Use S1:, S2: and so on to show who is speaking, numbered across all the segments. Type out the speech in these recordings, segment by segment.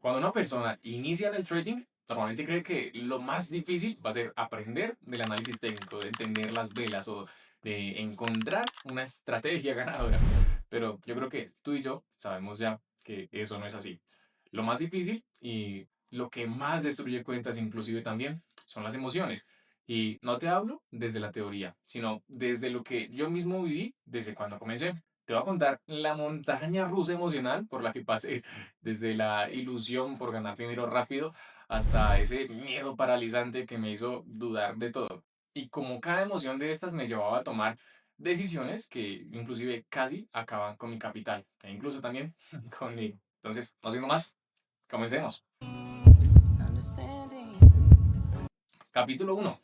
S1: Cuando una persona inicia en el trading, normalmente cree que lo más difícil va a ser aprender del análisis técnico, de entender las velas o de encontrar una estrategia ganadora. Pero yo creo que tú y yo sabemos ya que eso no es así. Lo más difícil y lo que más destruye cuentas inclusive también son las emociones. Y no te hablo desde la teoría, sino desde lo que yo mismo viví desde cuando comencé. Te voy a contar la montaña rusa emocional por la que pasé desde la ilusión por ganar dinero rápido hasta ese miedo paralizante que me hizo dudar de todo. Y como cada emoción de estas me llevaba a tomar decisiones que inclusive casi acaban con mi capital e incluso también conmigo. Entonces, no siendo más, comencemos. Capítulo uno: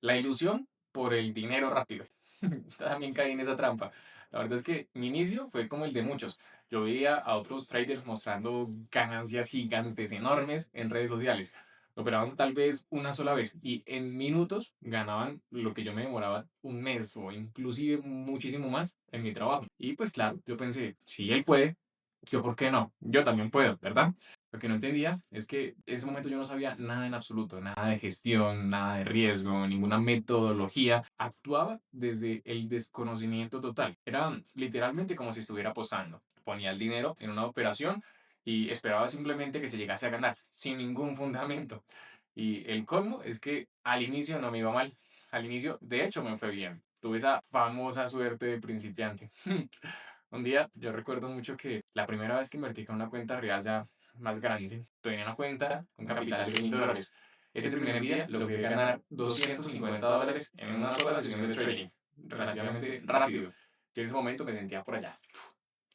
S1: la ilusión por el dinero rápido. También caí en esa trampa. La verdad es que mi inicio fue como el de muchos. Yo veía a otros traders mostrando ganancias gigantes, enormes en redes sociales. Operaban tal vez una sola vez y en minutos ganaban lo que yo me demoraba un mes o inclusive muchísimo más en mi trabajo. Y pues claro, yo pensé, si él puede, yo por qué no, yo también puedo, ¿verdad? Lo que no entendía es que en ese momento yo no sabía nada en absoluto, nada de gestión, nada de riesgo, ninguna metodología. Actuaba desde el desconocimiento total. Era literalmente como si estuviera apostando. Ponía el dinero en una operación y esperaba simplemente que se llegase a ganar, sin ningún fundamento. Y el colmo es que al inicio no me iba mal. Al inicio, de hecho, me fue bien. Tuve esa famosa suerte de principiante. Un día yo recuerdo mucho que la primera vez que invertí con una cuenta real ya más grande, tenía una cuenta con capital de $1000. Ese primer día logré ganar $250 en una sola sesión de trading, relativamente rápido. Yo en ese momento me sentía por allá,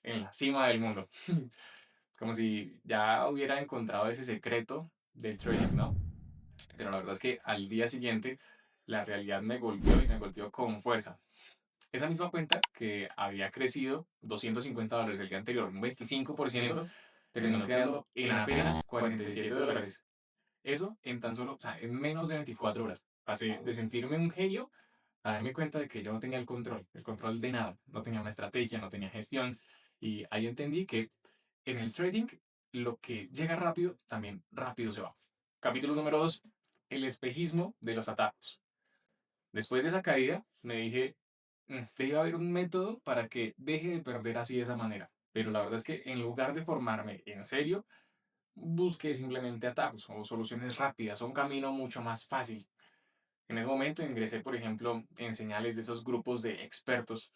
S1: en la cima del mundo, como si ya hubiera encontrado ese secreto del trading, ¿no? Pero la verdad es que al día siguiente la realidad me golpeó y me golpeó con fuerza. Esa misma cuenta que había crecido $250 el día anterior, un 25%, terminó quedando en apenas $47. Eso en tan solo, o sea, en menos de 24 horas. Pasé de sentirme un genio a darme cuenta de que yo no tenía el control de nada. No tenía una estrategia, no tenía gestión. Y ahí entendí que en el trading lo que llega rápido, también rápido se va. Capítulo número 2: el espejismo de los atajos. Después de esa caída, me dije, debe haber un método para que deje de perder así de esa manera. Pero la verdad es que en lugar de formarme en serio, busqué simplemente atajos o soluciones rápidas, un camino mucho más fácil. En ese momento ingresé, por ejemplo, en señales de esos grupos de expertos.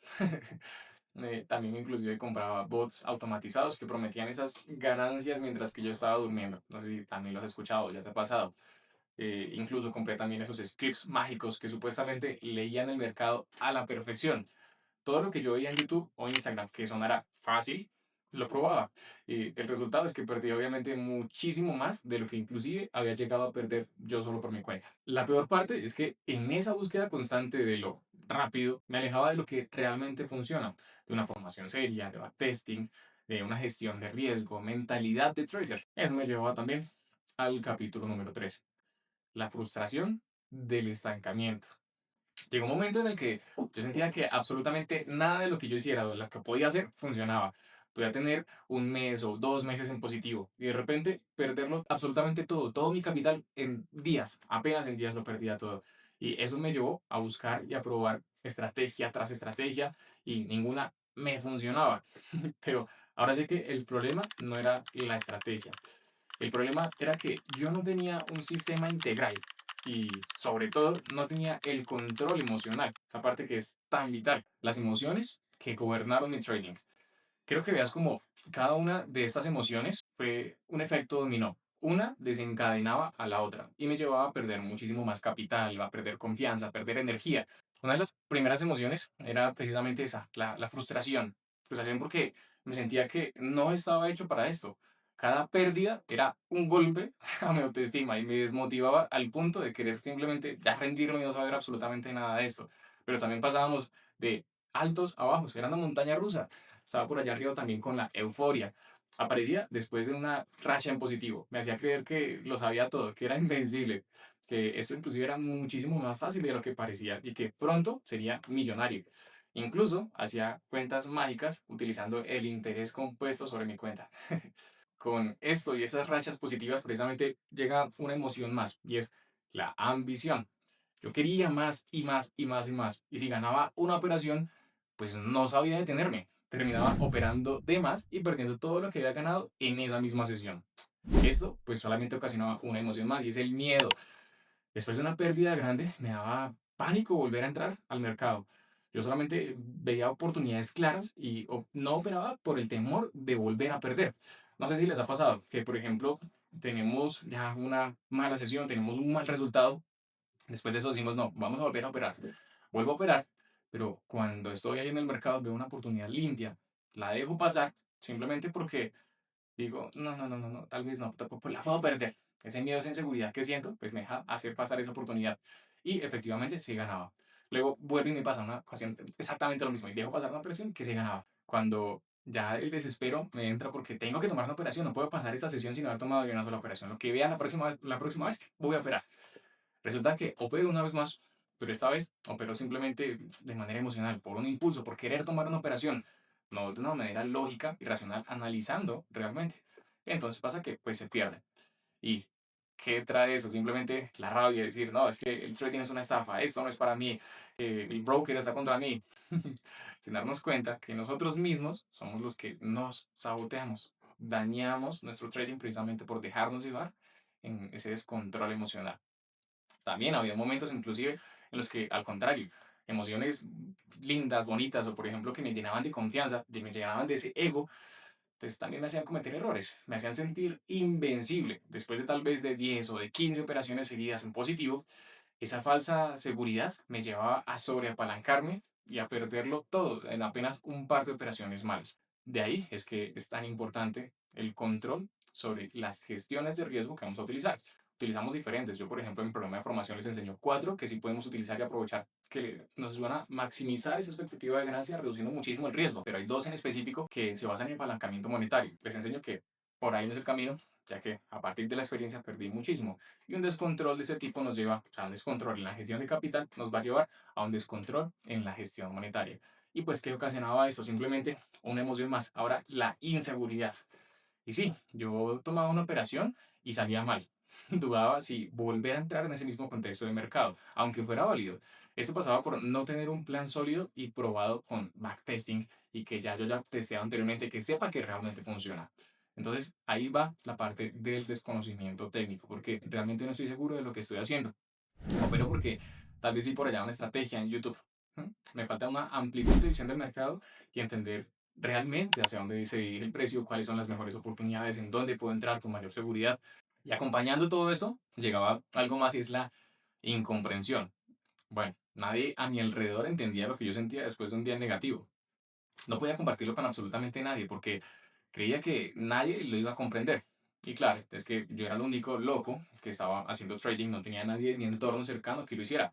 S1: También inclusive compraba bots automatizados que prometían esas ganancias mientras que yo estaba durmiendo. No sé si también lo has escuchado, ya te ha pasado. Incluso compré también esos scripts mágicos que supuestamente leían el mercado a la perfección. Todo lo que yo veía en YouTube o en Instagram que sonara fácil, lo probaba. Y el resultado es que perdí obviamente muchísimo más de lo que inclusive había llegado a perder yo solo por mi cuenta. La peor parte es que en esa búsqueda constante de lo rápido, me alejaba de lo que realmente funciona, de una formación seria, de backtesting, de una gestión de riesgo, mentalidad de trader. Eso me llevaba también al capítulo número 3: la frustración del estancamiento. Llegó un momento en el que yo sentía que absolutamente nada de lo que yo hiciera o lo que podía hacer funcionaba. Podía tener un mes o 2 meses en positivo y de repente perderlo absolutamente todo, todo mi capital en días, apenas en días lo perdía todo. Y eso me llevó a buscar y a probar estrategia tras estrategia y ninguna me funcionaba. Pero ahora sí que el problema no era la estrategia. El problema era que yo no tenía un sistema integral y sobre todo no tenía el control emocional, esa parte que es tan vital, las emociones que gobernaron mi trading. Quiero que veas como cada una de estas emociones fue un efecto dominó. Una desencadenaba a la otra y me llevaba a perder muchísimo más capital, a perder confianza, a perder energía. Una de las primeras emociones era precisamente esa, la frustración. Frustración porque me sentía que no estaba hecho para esto. Cada pérdida era un golpe a mi autoestima y me desmotivaba al punto de querer simplemente ya rendirme y no saber absolutamente nada de esto. Pero también pasábamos de altos a bajos, era una montaña rusa. Estaba por allá arriba también con la euforia. Aparecía después de una racha en positivo. Me hacía creer que lo sabía todo, que era invencible, que esto inclusive era muchísimo más fácil de lo que parecía y que pronto sería millonario. Incluso hacía cuentas mágicas utilizando el interés compuesto sobre mi cuenta. con esto y esas rachas positivas precisamente llega una emoción más y es la ambición. Yo quería más y más y más y más. Y si ganaba una operación, pues no sabía detenerme. Terminaba operando de más y perdiendo todo lo que había ganado en esa misma sesión. Esto pues solamente ocasionaba una emoción más y es el miedo. Después de una pérdida grande, me daba pánico volver a entrar al mercado. Yo solamente veía oportunidades claras y no operaba por el temor de volver a perder. No sé si les ha pasado que, por ejemplo, tenemos ya una mala sesión, tenemos un mal resultado. Después de eso decimos, no, vamos a volver a operar. Vuelvo a operar, pero cuando estoy ahí en el mercado veo una oportunidad limpia, la dejo pasar simplemente porque digo, no, no, no, no, no, tal vez no, tampoco la puedo perder. Ese miedo, esa inseguridad que siento, pues me deja hacer pasar esa oportunidad. Y efectivamente sí ganaba. Luego vuelve y me pasa una ocasión exactamente lo mismo. Y dejo pasar una operación que sí ganaba. Cuando ya el desespero me entra porque tengo que tomar una operación, no puedo pasar esa sesión sin haber tomado ni una sola operación. Lo que vea la próxima vez, voy a operar. Resulta que opero una vez más, pero esta vez opero simplemente de manera emocional, por un impulso, por querer tomar una operación, no de una manera lógica y racional, analizando realmente. Entonces pasa que pues se pierde. ¿Y qué trae eso? Simplemente la rabia de decir, no, es que el trading es una estafa, esto no es para mí, el broker está contra mí. Sin darnos cuenta que nosotros mismos somos los que nos saboteamos, dañamos nuestro trading precisamente por dejarnos llevar en ese descontrol emocional. También había momentos inclusive en los que, al contrario, emociones lindas, bonitas, o por ejemplo que me llenaban de confianza, me llenaban de ese ego, pues también me hacían cometer errores, me hacían sentir invencible. Después de tal vez de 10 o de 15 operaciones seguidas en positivo, esa falsa seguridad me llevaba a sobreapalancarme y a perderlo todo en apenas un par de operaciones malas. De ahí es que es tan importante el control sobre las gestiones de riesgo que vamos a utilizar. Utilizamos diferentes. Yo, por ejemplo, en mi programa de formación les enseño cuatro que sí podemos utilizar y aprovechar, que nos van a maximizar esa expectativa de ganancia, reduciendo muchísimo el riesgo. Pero hay dos en específico que se basan en el apalancamiento monetario. Les enseño que por ahí no es el camino, ya que a partir de la experiencia perdí muchísimo. Y un descontrol de ese tipo nos lleva, o sea, un descontrol en la gestión de capital nos va a llevar a un descontrol en la gestión monetaria. Y pues, ¿qué ocasionaba esto? Simplemente una emoción más. Ahora, la inseguridad. Y sí, yo tomaba una operación y salía mal. Dudaba si volver a entrar en ese mismo contexto de mercado, aunque fuera válido. Esto pasaba por no tener un plan sólido y probado con backtesting y que ya yo ya testeado anteriormente, que sepa que realmente funciona. Entonces, ahí va la parte del desconocimiento técnico, porque realmente no estoy seguro de lo que estoy haciendo. Opero porque tal vez vi por allá una estrategia en YouTube. Me falta una amplitud de visión del mercado y entender realmente hacia dónde se dirige el precio, cuáles son las mejores oportunidades, en dónde puedo entrar con mayor seguridad. Y acompañando todo eso, llegaba algo más y es la incomprensión. Bueno, nadie a mi alrededor entendía lo que yo sentía después de un día negativo. No podía compartirlo con absolutamente nadie porque creía que nadie lo iba a comprender. Y claro, es que yo era el único loco que estaba haciendo trading, no tenía nadie en mi entorno cercano que lo hiciera.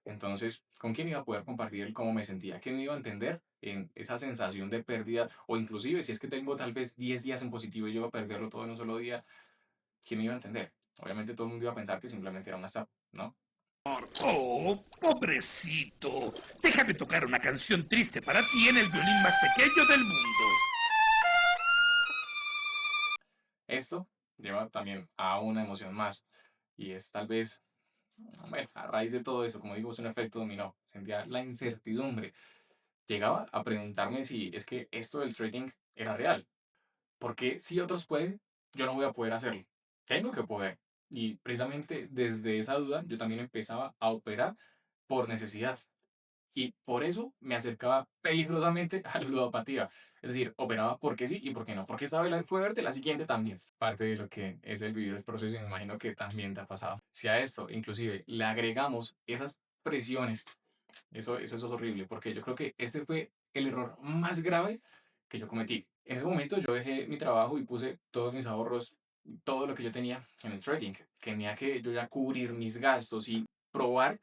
S1: Entonces, ¿con quién iba a poder compartir el cómo me sentía? ¿Quién me iba a entender en esa sensación de pérdida? O inclusive, si es que tengo tal vez 10 días en positivo y yo iba a perderlo todo en un solo día, ¿quién me iba a entender? Obviamente todo el mundo iba a pensar que simplemente era una estafa, ¿no?
S2: Oh, pobrecito. Déjame tocar una canción triste para ti en el violín más pequeño del mundo.
S1: Esto lleva también a una emoción más y es tal vez, bueno, a raíz de todo eso, como digo, es un efecto dominó. Sentía la incertidumbre. Llegaba a preguntarme si es que esto del trading era real. Porque si otros pueden, yo no voy a poder hacerlo. Tengo que poder. Y precisamente desde esa duda yo también empezaba a operar por necesidad. Y por eso me acercaba peligrosamente a la ludopatía. Es decir, operaba porque sí y porque no. Porque esta vez fue verte, la siguiente también. Parte de lo que es el vivir el proceso y me imagino que también te ha pasado. Si a esto, inclusive, le agregamos esas presiones, eso es horrible. Porque yo creo que este fue el error más grave que yo cometí. En ese momento yo dejé mi trabajo y puse todos mis ahorros, todo lo que yo tenía en el trading. Tenía que yo ya cubrir mis gastos y probar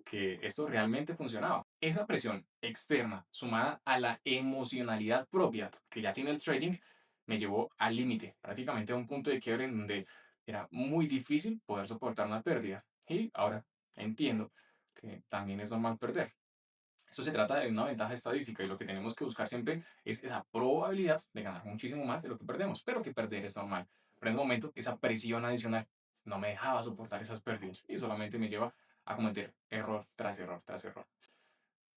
S1: que esto realmente funcionaba. Esa presión externa, sumada a la emocionalidad propia que ya tiene el trading, me llevó al límite, prácticamente a un punto de quiebre en donde era muy difícil poder soportar una pérdida. Y ahora entiendo que también es normal perder. Esto se trata de una ventaja estadística y lo que tenemos que buscar siempre es esa probabilidad de ganar muchísimo más de lo que perdemos, pero que perder es normal. Pero en el momento, esa presión adicional no me dejaba soportar esas pérdidas y solamente me lleva a cometer error tras error tras error.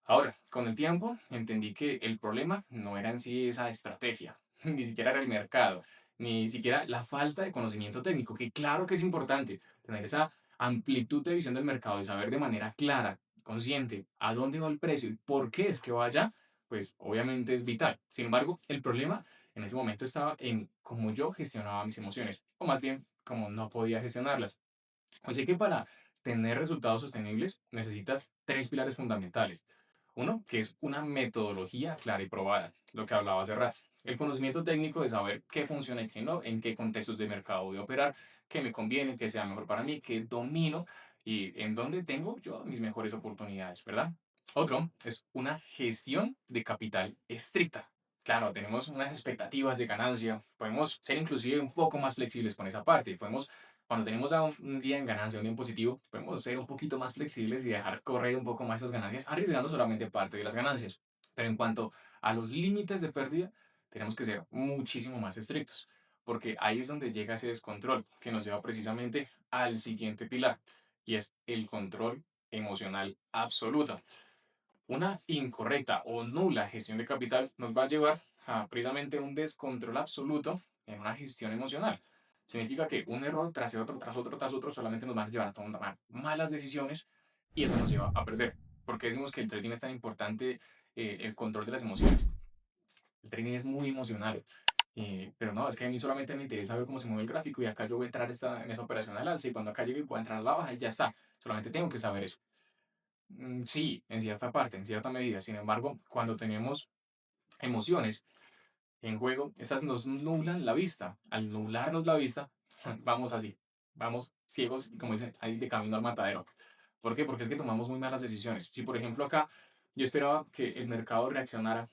S1: Ahora, con el tiempo, entendí que el problema no era en sí esa estrategia, ni siquiera era el mercado, ni siquiera la falta de conocimiento técnico, que claro que es importante tener esa amplitud de visión del mercado y saber de manera clara, consciente, a dónde va el precio y por qué es que va allá, pues obviamente es vital. Sin embargo, el problema en ese momento estaba en cómo yo gestionaba mis emociones, o más bien, cómo no podía gestionarlas. Así que para tener resultados sostenibles necesitas tres pilares fundamentales. Uno, que es una metodología clara y probada, lo que hablaba hace rato. El conocimiento técnico de saber qué funciona y qué no, en qué contextos de mercado voy a operar, qué me conviene, qué sea mejor para mí, qué domino y en dónde tengo yo mis mejores oportunidades, ¿verdad? Otro es una gestión de capital estricta. Claro, tenemos unas expectativas de ganancia, podemos ser inclusive un poco más flexibles con esa parte, podemos cuando tenemos a un día en ganancia, un día en positivo, podemos ser un poquito más flexibles y dejar correr un poco más esas ganancias, arriesgando solamente parte de las ganancias. Pero en cuanto a los límites de pérdida, tenemos que ser muchísimo más estrictos, porque ahí es donde llega ese descontrol que nos lleva precisamente al siguiente pilar, y es el control emocional absoluto. Una incorrecta o nula gestión de capital nos va a llevar a precisamente un descontrol absoluto en una gestión emocional. Significa que un error tras otro, tras otro, tras otro, solamente nos va a llevar a tomar malas decisiones y eso nos lleva a perder. Porque vemos que el trading es tan importante, el control de las emociones. El trading es muy emocional. Pero no, es que a mí solamente me interesa ver cómo se mueve el gráfico y acá yo voy a entrar en esa operación al alza y cuando acá llegue voy a entrar a la baja y ya está. Solamente tengo que saber eso. Sí, en cierta parte, en cierta medida. Sin embargo, cuando tenemos emociones en juego, esas nos nublan la vista. Al nublarnos la vista, vamos así, vamos ciegos, como dicen, ahí de camino al matadero. ¿Por qué? Porque es que tomamos muy malas decisiones. Si, por ejemplo, acá yo esperaba que el mercado reaccionara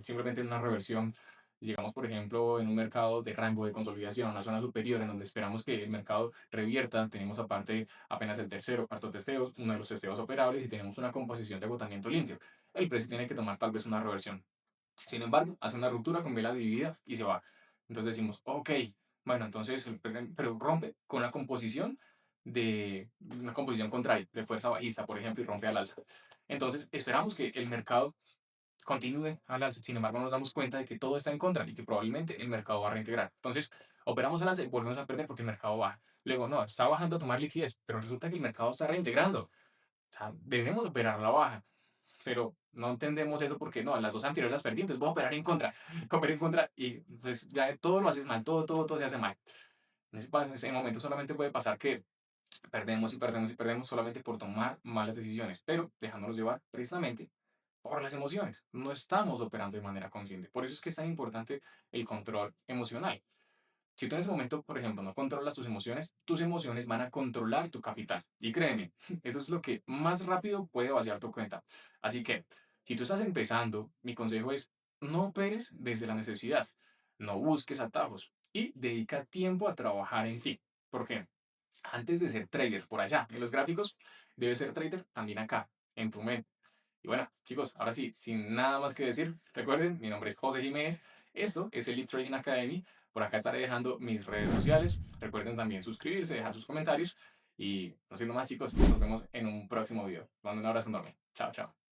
S1: simplemente en una reversión, llegamos, por ejemplo, en un mercado de rango de consolidación, una zona superior, en donde esperamos que el mercado revierta, tenemos aparte apenas el tercero, cuarto testeo, uno de los testeos operables y tenemos una composición de agotamiento limpio. El precio tiene que tomar tal vez una reversión. Sin embargo, hace una ruptura con vela dividida y se va. Entonces decimos, ok, bueno, entonces, pero rompe con la composición de una composición contraria, de fuerza bajista, por ejemplo, y rompe al alza. Entonces, esperamos que el mercado continúe al alza. Sin embargo, nos damos cuenta de que todo está en contra y que probablemente el mercado va a reintegrar. Entonces, operamos al alza y volvemos a perder porque el mercado baja. Luego, no, está bajando a tomar liquidez, pero resulta que el mercado está reintegrando. O sea, debemos operar a la baja, pero no entendemos eso porque no, las dos anteriores las perdí, entonces voy a operar en contra, operar en contra y pues ya todo lo haces mal, todo se hace mal. En ese momento solamente puede pasar que perdemos y perdemos y perdemos solamente por tomar malas decisiones, pero dejándonos llevar precisamente por las emociones. No estamos operando de manera consciente. Por eso es que es tan importante el control emocional. Si tú en ese momento, por ejemplo, no controlas tus emociones van a controlar tu capital. Y créeme, eso es lo que más rápido puede vaciar tu cuenta. Así que, si tú estás empezando, mi consejo es no operes desde la necesidad, no busques atajos y dedica tiempo a trabajar en ti. ¿Por qué? Antes de ser trader por allá en los gráficos, debes ser trader también acá, en tu mente. Y bueno, chicos, ahora sí, sin nada más que decir, recuerden, mi nombre es José Jiménez, esto es Elite Trading Academy, por acá estaré dejando mis redes sociales, recuerden también suscribirse, dejar sus comentarios y no siendo más chicos, nos vemos en un próximo video. Les mando un abrazo enorme, chao, chao.